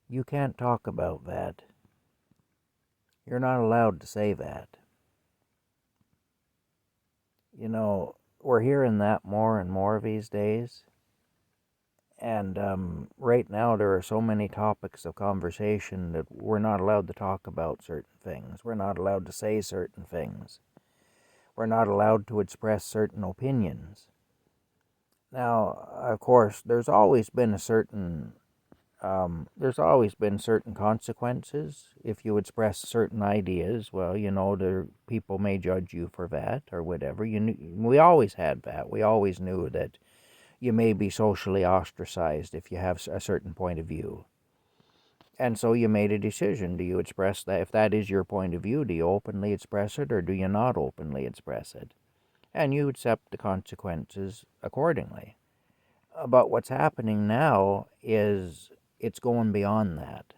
You can't talk about that. You're not allowed to say that. You know, we're hearing that more and more these days. And right now, there are so many topics of conversation that we're not allowed to talk about certain things. We're not allowed to say certain things. We're not allowed to express certain opinions. Now, of course, there's always been certain consequences if you express certain ideas. Well, there people may judge you for that or whatever. We always had that. We always knew that you may be socially ostracized if you have a certain point of view. And so you made a decision. Do you express that? If that is your point of view, do you openly express it or do you not openly express it? And you accept the consequences accordingly. But what's happening now is it's going beyond that.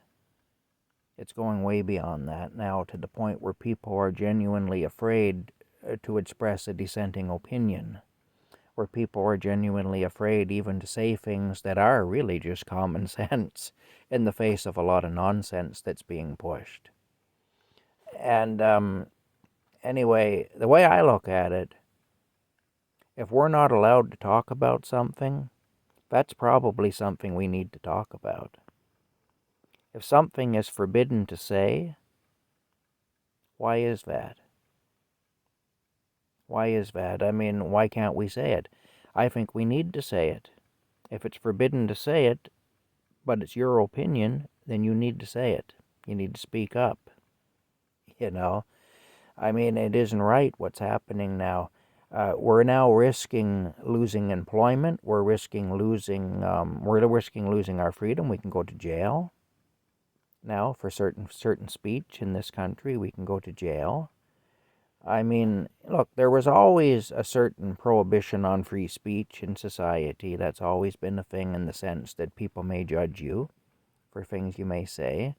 It's going way beyond that now, to the point where people are genuinely afraid to express a dissenting opinion, where people are genuinely afraid even to say things that are really just common sense in the face of a lot of nonsense that's being pushed. And anyway, the way I look at it, if we're not allowed to talk about something, that's probably something we need to talk about. If something is forbidden to say, why is that? Why is that? I mean, why can't we say it? I think we need to say it. If it's forbidden to say it, but it's your opinion, then you need to say it. You need to speak up. I mean, it isn't right what's happening now. We're now risking losing employment. We're risking losing our freedom. We can go to jail. Now, for certain speech in this country, we can go to jail. I mean, look, there was always a certain prohibition on free speech in society. That's always been a thing, in the sense that people may judge you for things you may say.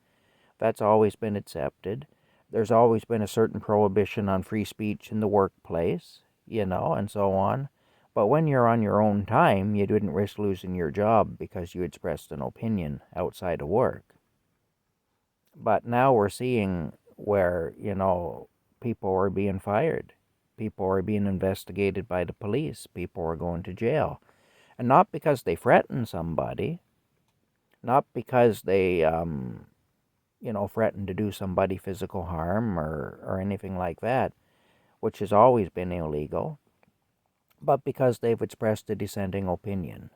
That's always been accepted. There's always been a certain prohibition on free speech in the workplace, and so on. But when you're on your own time, you didn't risk losing your job because you expressed an opinion outside of work. But now we're seeing where, people are being fired. People are being investigated by the police. People are going to jail. And not because they threatened somebody, not because they, threatened to do somebody physical harm or anything like that, which has always been illegal, but because they've expressed a dissenting opinion.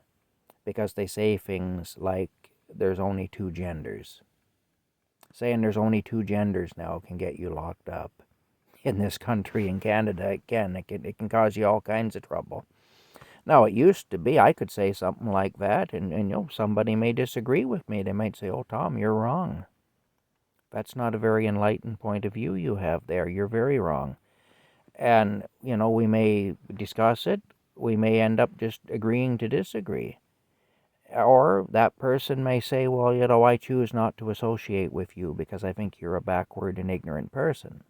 Because they say things like, there's only two genders. Saying there's only two genders now can get you locked up. In this country, in Canada, it can cause you all kinds of trouble. Now, it used to be I could say something like that, and somebody may disagree with me. They might say, "Oh, Tom, you're wrong. That's not a very enlightened point of view you have there. You're very wrong." And, we may discuss it. We may end up just agreeing to disagree. Or that person may say, "Well, I choose not to associate with you because I think you're a backward and ignorant person."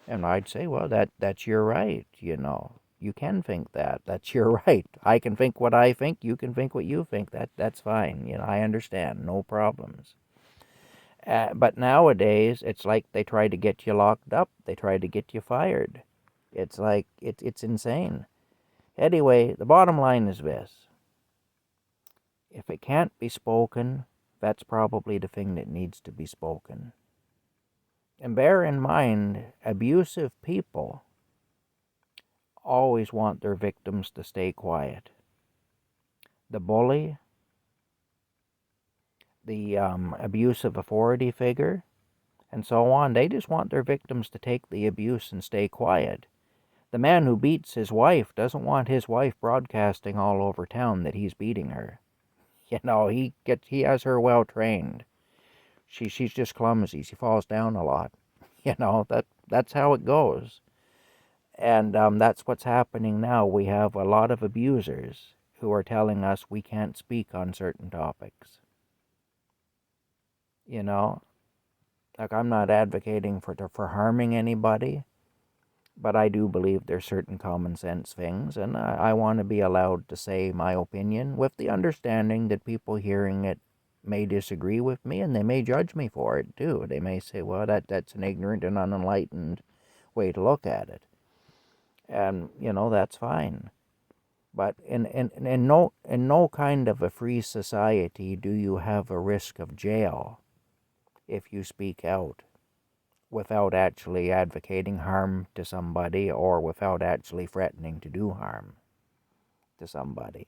And I'd say, "Well, that's your right, You can think that. That's your right. I can think what I think. You can think what you think. That's fine. I understand. No problems." But nowadays, it's like they try to get you locked up. They try to get you fired. It's like, it's insane. Anyway, the bottom line is this. If it can't be spoken, that's probably the thing that needs to be spoken. And bear in mind, abusive people always want their victims to stay quiet. The bully, the abusive authority figure, and so on, they just want their victims to take the abuse and stay quiet. The man who beats his wife doesn't want his wife broadcasting all over town that he's beating her. He has her well trained. She's just clumsy. She falls down a lot. That's how it goes. And that's what's happening now. We have a lot of abusers who are telling us we can't speak on certain topics. Like, I'm not advocating for harming anybody, but I do believe there's certain common sense things, and I want to be allowed to say my opinion with the understanding that people hearing it may disagree with me, and they may judge me for it too. They may say, well, that's an ignorant and unenlightened way to look at it. And, that's fine. But in no kind of a free society do you have a risk of jail if you speak out without actually advocating harm to somebody or without actually threatening to do harm to somebody.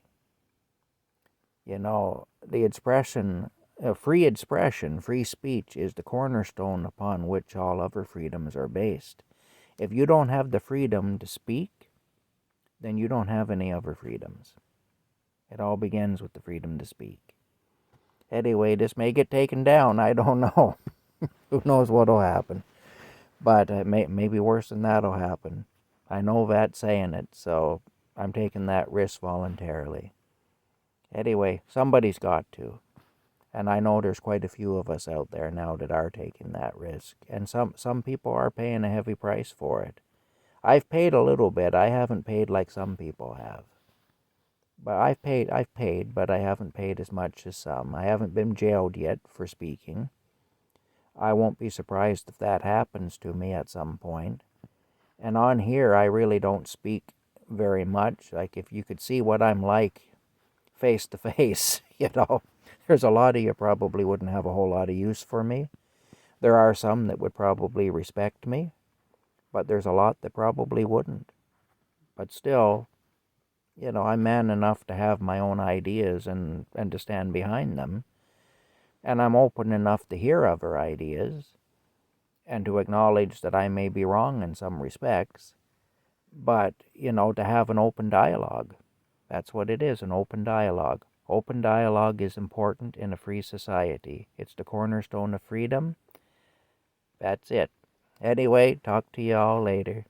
The expression, free speech is the cornerstone upon which all other freedoms are based. If you don't have the freedom to speak, then you don't have any other freedoms. It all begins with the freedom to speak. Anyway, this may get taken down. I don't know. Who knows what'll happen? But maybe worse than that'll happen. I know that's saying it, so I'm taking that risk voluntarily. Anyway, somebody's got to. And I know there's quite a few of us out there now that are taking that risk. And some people are paying a heavy price for it. I've paid a little bit. I haven't paid like some people have. But I've paid, but I haven't paid as much as some. I haven't been jailed yet for speaking. I won't be surprised if that happens to me at some point. And on here, I really don't speak very much. Like, if you could see what I'm like face to face, there's a lot of you probably wouldn't have a whole lot of use for me. There are some that would probably respect me, but there's a lot that probably wouldn't. But still, I'm man enough to have my own ideas and to stand behind them. And I'm open enough to hear other ideas and to acknowledge that I may be wrong in some respects. But, to have an open dialogue. That's what it is, an open dialogue. Open dialogue is important in a free society. It's the cornerstone of freedom. That's it. Anyway, talk to y'all later.